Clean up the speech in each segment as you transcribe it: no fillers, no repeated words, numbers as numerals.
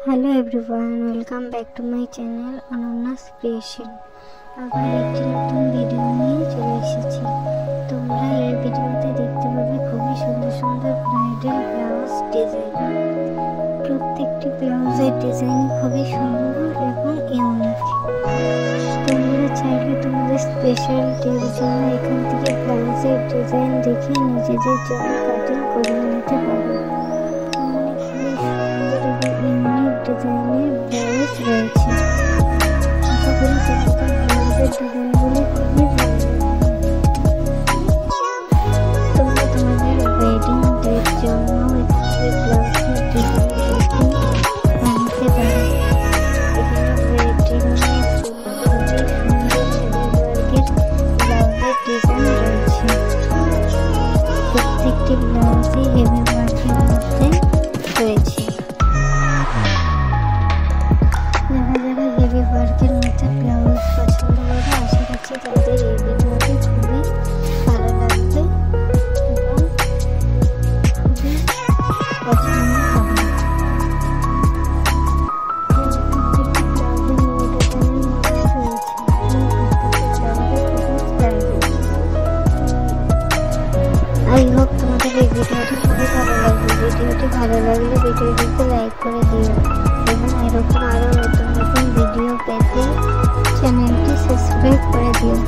Hello everyone, welcome back to my channel অনন্যাস creation. আবার একটি নতুন ভিডিও নিয়ে চলে এসেছি। তোমরা এই ভিডিওতে দেখতে পাবে খুবই সুন্দর সুন্দর ব্রাইডাল ব্লাউজ ডিজাইন। প্রত্যেকটি ব্লাউজের ডিজাইন খুবই সুন্দর এবং ইউনিক। তোমরা চাইলে তোমাদের স্পেশাল ডের জন্য এখান থেকে ব্লাউজের ডিজাইন দেখে নিজেদের জন্য কাটিং করে নিতে পারো। ডিজাইনের ব্লাউজ রয়েছে। আশা করি তোমাদের ব্লাউজের ডিজাইনগুলি খুবই ভালো লাগবে। তোমরা তোমাদের ওয়েডিং ডের জন্য এখানে ব্লাউজের ডিজাইন দেখে বানাতে পারো। এখানে ওয়েডিংয়ের জন্য খুবই সুন্দর হেভি ওয়ার্কের ব্লাউজের ডিজাইন রয়েছে। প্রত্যেকটি ব্লাউজই হেভি ওয়ার্কের মধ্যে রয়েছে। হেভি ওয়ার্কের মধ্যে ব্লাউজ পছন্দ করে আশা করছি তাদের এই ভিডিওটি খুবই ভালো লাগবে এবং খুবই পছন্দ হবে। আই হোপ তোমাদের এই ভিডিওটি খুবই ভালো লাগবে। ভিডিওটি ভালো লাগলে ভিডিওটিতে লাইক করে দিও এবং এরকম আরও নতুন নতুন ভিডিও পেতে চ্যানেলটি সাবস্ক্রাইব করে দিও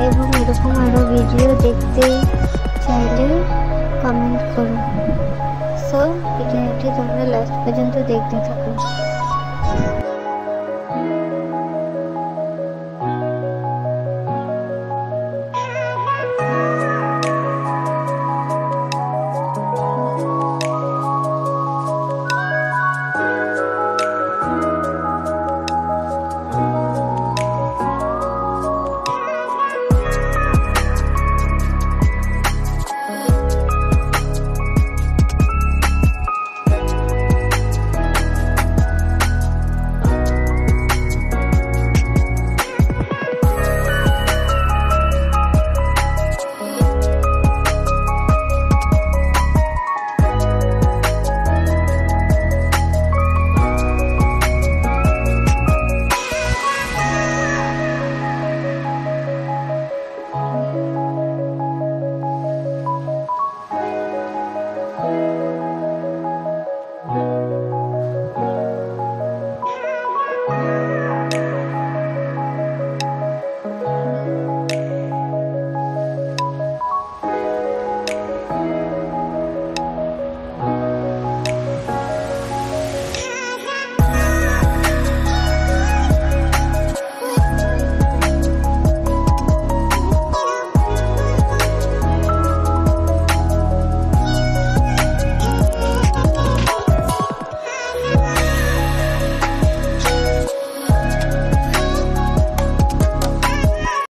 এবং এরকম আরও ভিডিও দেখতে চাইলে কমেন্ট করো। সো ভিডিওটি তোমরা লাস্ট পর্যন্ত দেখতে থাকো।